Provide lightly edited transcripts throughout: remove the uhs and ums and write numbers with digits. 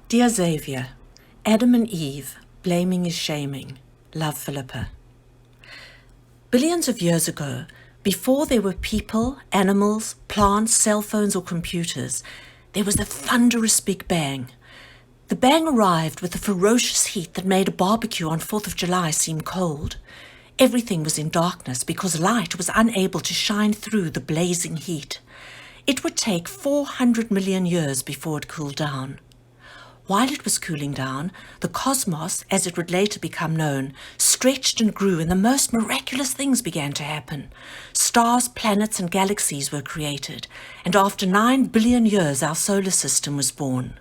Dear Xavier, Adam and Eve, blaming is shaming. Love, Philippa. Billions of years ago, before there were people, animals, plants, cell phones or computers, there was a thunderous Big Bang. The bang arrived with a ferocious heat that made a barbecue on 4th of July seem cold. Everything was in darkness because light was unable to shine through the blazing heat. It would take 400 million years before it cooled down. While it was cooling down, the cosmos, as it would later become known, stretched and grew, and the most miraculous things began to happen. Stars, planets, and galaxies were created, and after 9 billion years our solar system was born.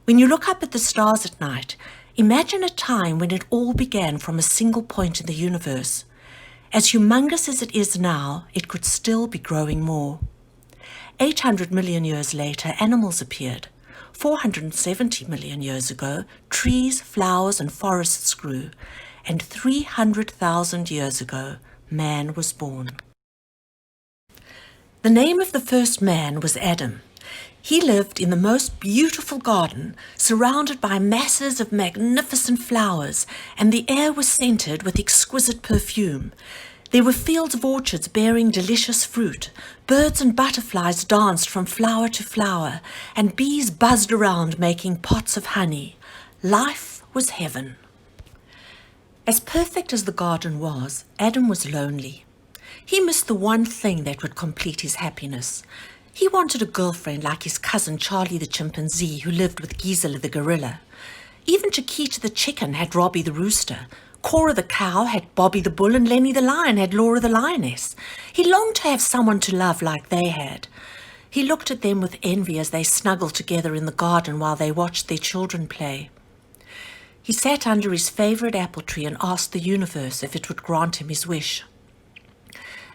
When you look up at the stars at night, imagine a time when it all began from a single point in the universe. As humongous as it is now, it could still be growing more. 800 million years later, animals appeared. 470 million years ago, trees, flowers, and forests grew. And 300,000 years ago, man was born. The name of the first man was Adam. He lived in the most beautiful garden, surrounded by masses of magnificent flowers, and the air was scented with exquisite perfume. There were fields of orchards bearing delicious fruit. Birds and butterflies danced from flower to flower, and bees buzzed around making pots of honey. Life was heaven. As perfect as the garden was, Adam was lonely. He missed the one thing that would complete his happiness. He wanted a girlfriend like his cousin Charlie the chimpanzee, who lived with Gisela the gorilla. Even Chiquita the chicken had Robbie the rooster. Cora the cow had Bobby the bull, and Lenny the lion had Laura the lioness. He longed to have someone to love like they had. He looked at them with envy as they snuggled together in the garden while they watched their children play. He sat under his favorite apple tree and asked the universe if it would grant him his wish.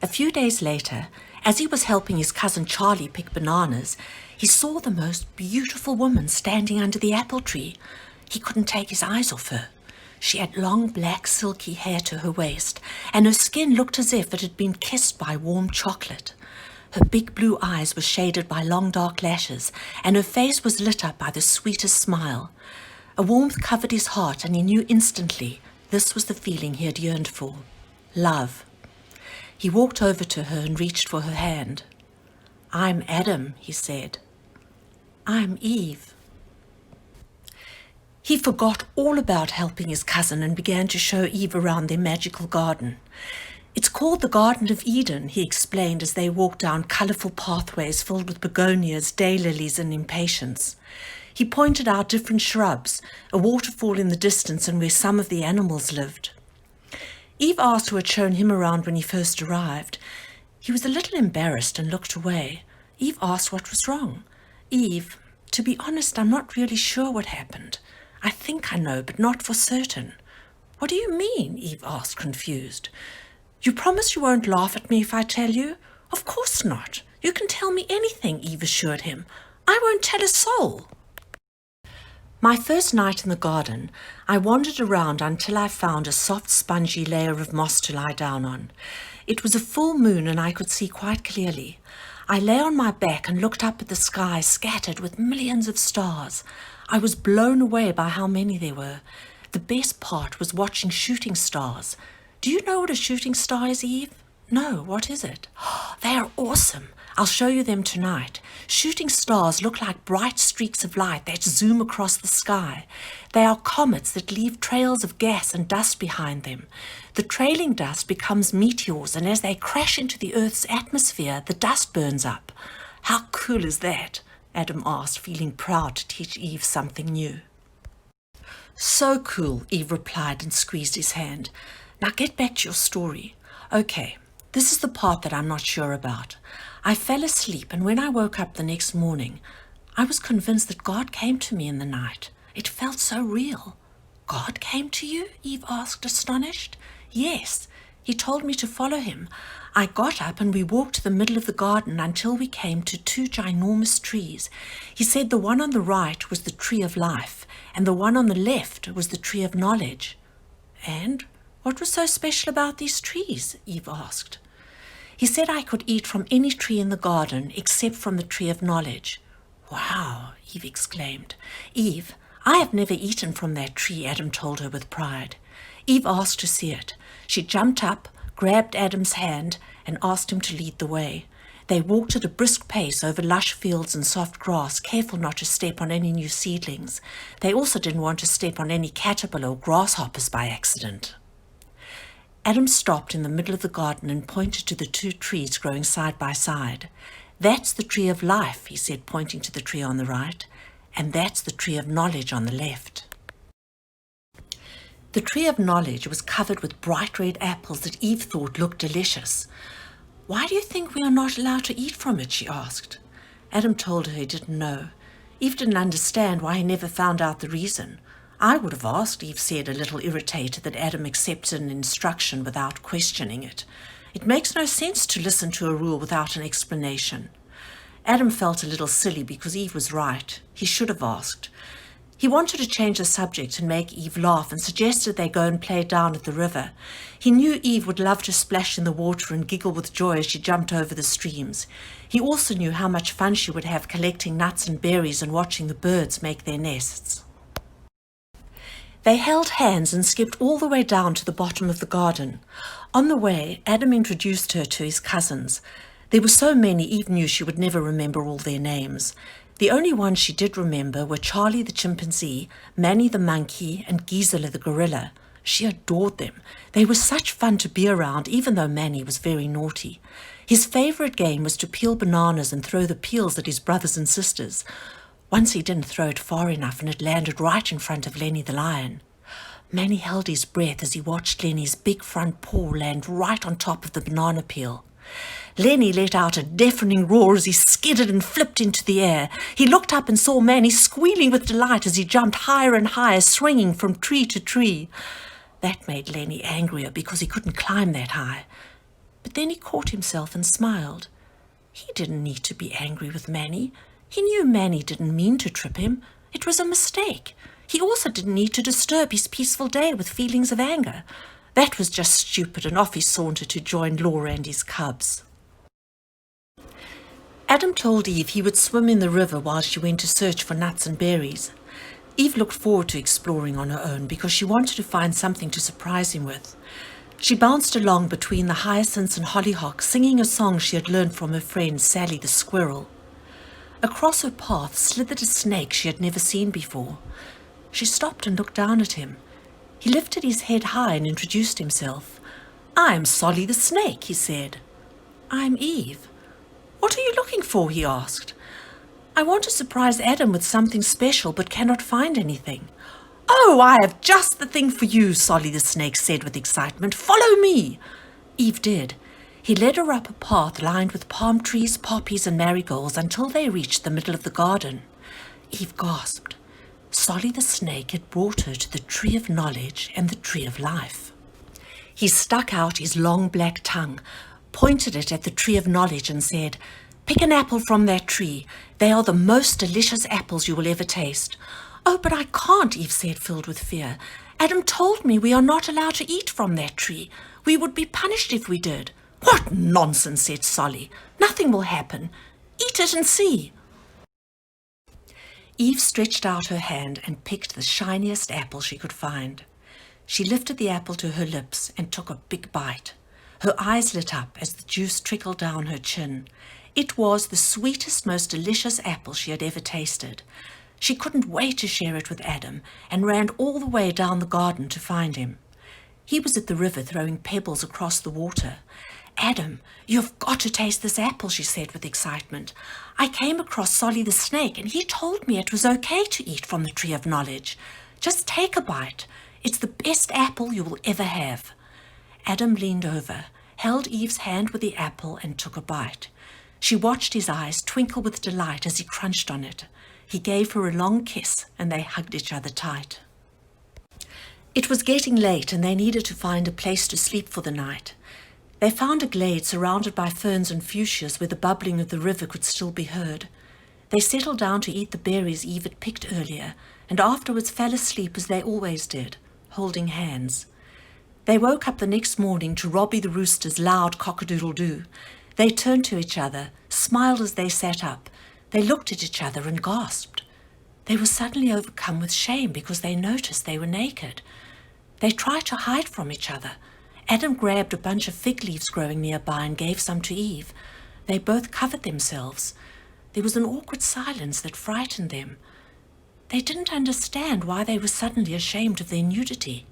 A few days later, as he was helping his cousin Charlie pick bananas, he saw the most beautiful woman standing under the apple tree. He couldn't take his eyes off her. She had long black silky hair to her waist, and her skin looked as if it had been kissed by warm chocolate. Her big blue eyes were shaded by long dark lashes, and her face was lit up by the sweetest smile. A warmth covered his heart, and he knew instantly this was the feeling he had yearned for: love. He walked over to her and reached for her hand. "I'm Adam," he said. "I'm Eve." He forgot all about helping his cousin and began to show Eve around their magical garden. "It's called the Garden of Eden," he explained as they walked down colourful pathways filled with begonias, daylilies, and impatiens. He pointed out different shrubs, a waterfall in the distance, and where some of the animals lived. Eve asked who had shown him around when he first arrived. He was a little embarrassed and looked away. Eve asked what was wrong. "Eve, to be honest, I'm not really sure what happened. I think I know, but not for certain." "What do you mean?" Eve asked, confused. "You promise you won't laugh at me if I tell you?" "Of course not. You can tell me anything," Eve assured him. "I won't tell a soul." My first night in the garden, I wandered around until I found a soft, spongy layer of moss to lie down on. It was a full moon and I could see quite clearly. I lay on my back and looked up at the sky scattered with millions of stars. I was blown away by how many there were. The best part was watching shooting stars. Do you know what a shooting star is, Eve? No, what is it? They are awesome. I'll show you them tonight. Shooting stars look like bright streaks of light that zoom across the sky. They are comets that leave trails of gas and dust behind them. The trailing dust becomes meteors, and as they crash into the Earth's atmosphere, the dust burns up. How cool is that? Adam asked, feeling proud to teach Eve something new. So cool, Eve replied and squeezed his hand. Now get back to your story. Okay, this is the part that I'm not sure about. I fell asleep, and when I woke up the next morning, I was convinced that God came to me in the night. It felt so real. God came to you? Eve asked, astonished. Yes, he told me to follow him. I got up and we walked to the middle of the garden until we came to 2 ginormous trees. He said the one on the right was the tree of life, and the one on the left was the tree of knowledge. And what was so special about these trees? Eve asked. He said I could eat from any tree in the garden except from the tree of knowledge. Wow, Eve exclaimed. Eve, I have never eaten from that tree, Adam told her with pride. Eve asked to see it. She jumped up, grabbed Adam's hand, and asked him to lead the way. They walked at a brisk pace over lush fields and soft grass, careful not to step on any new seedlings. They also didn't want to step on any caterpillar or grasshoppers by accident. Adam stopped in the middle of the garden and pointed to the two trees growing side by side. That's the tree of life, he said, pointing to the tree on the right, and that's the tree of knowledge on the left. The tree of knowledge was covered with bright red apples that Eve thought looked delicious. Why do you think we are not allowed to eat from it? She asked. Adam told her he didn't know. Eve didn't understand why he never found out the reason. I would have asked, Eve said, a little irritated that Adam accepted an instruction without questioning it. It makes no sense to listen to a rule without an explanation. Adam felt a little silly because Eve was right. He should have asked. He wanted to change the subject and make Eve laugh and suggested they go and play down at the river. He knew Eve would love to splash in the water and giggle with joy as she jumped over the streams. He also knew how much fun she would have collecting nuts and berries and watching the birds make their nests. They held hands and skipped all the way down to the bottom of the garden. On the way, Adam introduced her to his cousins. There were so many, Eve knew she would never remember all their names. The only ones she did remember were Charlie the chimpanzee, Manny the monkey, and Gisela the gorilla. She adored them. They were such fun to be around, even though Manny was very naughty. His favourite game was to peel bananas and throw the peels at his brothers and sisters. Once he didn't throw it far enough and it landed right in front of Lenny the lion. Manny held his breath as he watched Lenny's big front paw land right on top of the banana peel. Lenny let out a deafening roar as he skidded and flipped into the air. He looked up and saw Manny squealing with delight as he jumped higher and higher, swinging from tree to tree. That made Lenny angrier because he couldn't climb that high. But then he caught himself and smiled. He didn't need to be angry with Manny. He knew Manny didn't mean to trip him. It was a mistake. He also didn't need to disturb his peaceful day with feelings of anger. That was just stupid, and off he sauntered to join Laura and his cubs. Adam told Eve he would swim in the river while she went to search for nuts and berries. Eve looked forward to exploring on her own because she wanted to find something to surprise him with. She bounced along between the hyacinths and hollyhocks, singing a song she had learned from her friend Sally the squirrel. Across her path slithered a snake she had never seen before. She stopped and looked down at him. He lifted his head high and introduced himself. "I'm Solly the snake," he said. "I'm Eve." "What are you looking for?" he asked. "I want to surprise Adam with something special but cannot find anything." "Oh, I have just the thing for you," Solly the snake said with excitement. "Follow me." Eve did. He led her up a path lined with palm trees, poppies and marigolds until they reached the middle of the garden. Eve gasped. Solly the snake had brought her to the tree of knowledge and the tree of life. He stuck out his long black tongue, pointed it at the tree of knowledge and said, "Pick an apple from that tree. They are the most delicious apples you will ever taste." "Oh, but I can't," Eve said, filled with fear. "Adam told me we are not allowed to eat from that tree. We would be punished if we did." "What nonsense," said Solly. "Nothing will happen. Eat it and see." Eve stretched out her hand and picked the shiniest apple she could find. She lifted the apple to her lips and took a big bite. Her eyes lit up as the juice trickled down her chin. It was the sweetest, most delicious apple she had ever tasted. She couldn't wait to share it with Adam and ran all the way down the garden to find him. He was at the river throwing pebbles across the water. "Adam, you've got to taste this apple," she said with excitement. "I came across Solly the snake and he told me it was okay to eat from the tree of knowledge. Just take a bite. It's the best apple you will ever have." Adam leaned over, held Eve's hand with the apple and took a bite. She watched his eyes twinkle with delight as he crunched on it. He gave her a long kiss and they hugged each other tight. It was getting late and they needed to find a place to sleep for the night. They found a glade surrounded by ferns and fuchsias where the bubbling of the river could still be heard. They settled down to eat the berries Eve had picked earlier and afterwards fell asleep as they always did, holding hands. They woke up the next morning to Robbie the rooster's loud cock-a-doodle-doo. They turned to each other, smiled as they sat up. They looked at each other and gasped. They were suddenly overcome with shame because they noticed they were naked. They tried to hide from each other. Adam grabbed a bunch of fig leaves growing nearby and gave some to Eve. They both covered themselves. There was an awkward silence that frightened them. They didn't understand why they were suddenly ashamed of their nudity.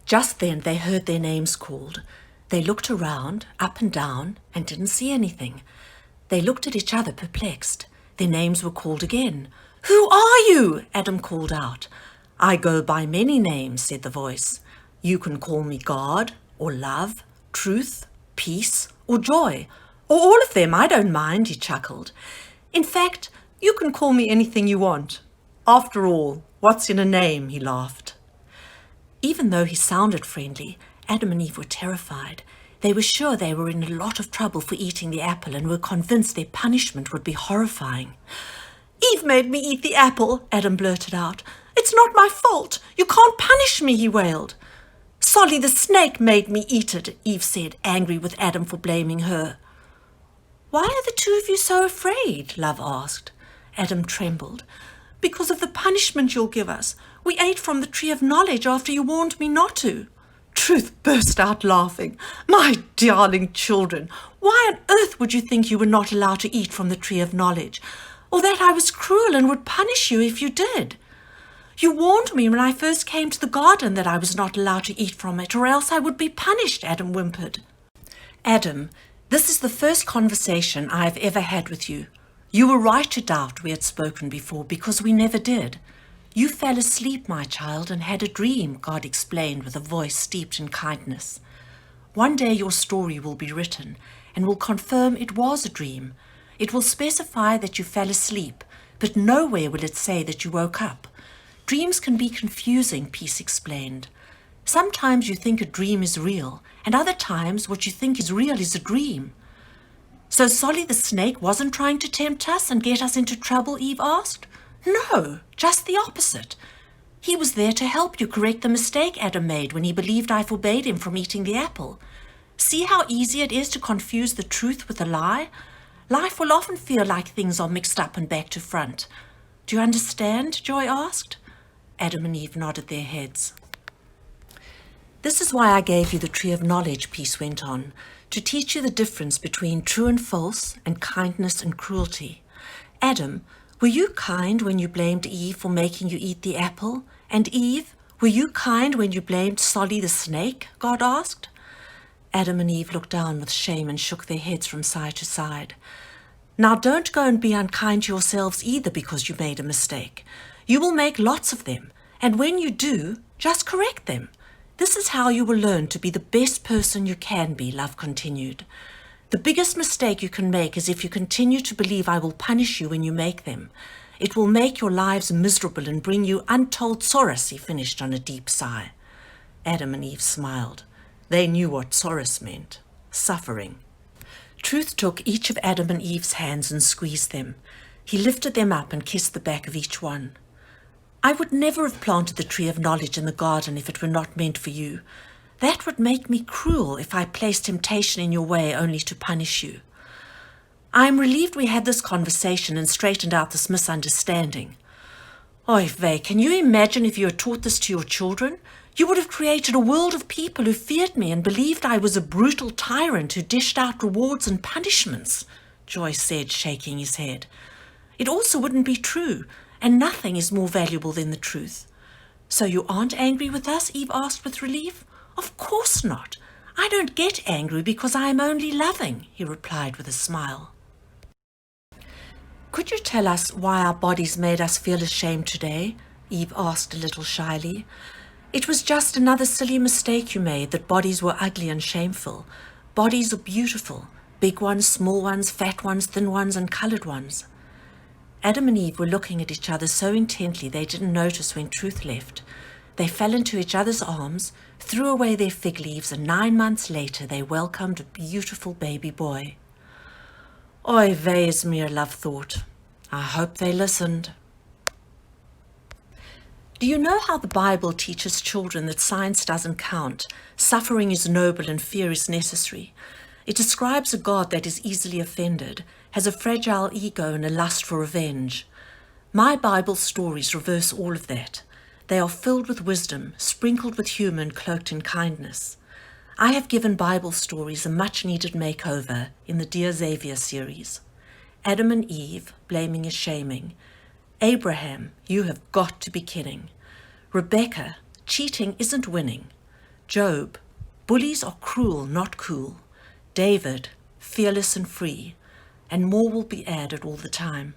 Just then they heard their names called. They looked around, up and down, and didn't see anything. They looked at each other perplexed. Their names were called again. "Who are you?" Adam called out. "I go by many names," said the voice. "You can call me God, or love, truth, peace, or joy, or all of them. I don't mind," he chuckled. "In fact, you can call me anything you want. After all, what's in a name?" he laughed. Even though he sounded friendly, Adam and Eve were terrified. They were sure they were in a lot of trouble for eating the apple and were convinced their punishment would be horrifying. "Eve made me eat the apple," Adam blurted out. "It's not my fault. You can't punish me," he wailed. "Solly the snake made me eat it," Eve said, angry with Adam for blaming her. "Why are the two of you so afraid?" Love asked. Adam trembled. "Because of the punishment you'll give us. We ate from the tree of knowledge after you warned me not to." Truth burst out laughing. "My darling children, why on earth would you think you were not allowed to eat from the tree of knowledge? Or that I was cruel and would punish you if you did? You warned me when I first came to the garden that I was not allowed to eat from it, or else I would be punished," Adam whimpered. "Adam, this is the first conversation I have ever had with you. You were right to doubt we had spoken before, because we never did. You fell asleep, my child, and had a dream," God explained with a voice steeped in kindness. "One day your story will be written and will confirm it was a dream. It will specify that you fell asleep, but nowhere will it say that you woke up. Dreams can be confusing," Peace explained. "Sometimes you think a dream is real, and other times what you think is real is a dream." "So Solly the snake wasn't trying to tempt us and get us into trouble?" Eve asked. "No, just the opposite. He was there to help you correct the mistake Adam made when he believed I forbade him from eating the apple. See how easy it is to confuse the truth with a lie? Life will often feel like things are mixed up and back to front. Do you understand?" Joy asked. Adam and Eve nodded their heads. "This is why I gave you the tree of knowledge," Peace went on, "to teach you the difference between true and false and kindness and cruelty. Adam, were you kind when you blamed Eve for making you eat the apple? And Eve, were you kind when you blamed Solly the snake?" God asked. Adam and Eve looked down with shame and shook their heads from side to side. "Now don't go and be unkind to yourselves either because you made a mistake. You will make lots of them, and when you do, just correct them. This is how you will learn to be the best person you can be," Love continued. "The biggest mistake you can make is if you continue to believe I will punish you when you make them. It will make your lives miserable and bring you untold sorrows," he finished on a deep sigh. Adam and Eve smiled. They knew what sorrows meant. Suffering. Truth took each of Adam and Eve's hands and squeezed them. He lifted them up and kissed the back of each one. "I would never have planted the tree of knowledge in the garden if it were not meant for you. That would make me cruel if I placed temptation in your way only to punish you. I am relieved we had this conversation and straightened out this misunderstanding. Oy vey, can you imagine if you had taught this to your children? You would have created a world of people who feared me and believed I was a brutal tyrant who dished out rewards and punishments," Joy said, shaking his head. "It also wouldn't be true, and nothing is more valuable than the truth." "So you aren't angry with us?" Eve asked with relief. "Of course not. I don't get angry because I am only loving," he replied with a smile. "Could you tell us why our bodies made us feel ashamed today?" Eve asked a little shyly. "It was just another silly mistake you made, that bodies were ugly and shameful. Bodies are beautiful. Big ones, small ones, fat ones, thin ones, and colored ones." Adam and Eve were looking at each other so intently they didn't notice when Truth left. They fell into each other's arms, threw away their fig leaves, and 9 months later they welcomed a beautiful baby boy. Oy vey is mere, Love thought. I hope they listened. Do you know how the Bible teaches children that science doesn't count, suffering is noble and fear is necessary? It describes a God that is easily offended, has a fragile ego and a lust for revenge. My Bible stories reverse all of that. They are filled with wisdom, sprinkled with humor and cloaked in kindness. I have given Bible stories a much-needed makeover in the Dear Xavier series. Adam and Eve, blaming is shaming. Abraham, you have got to be kidding. Rebekah, cheating isn't winning. Job, bullies are cruel, not cool. David, fearless and free. And more will be added all the time.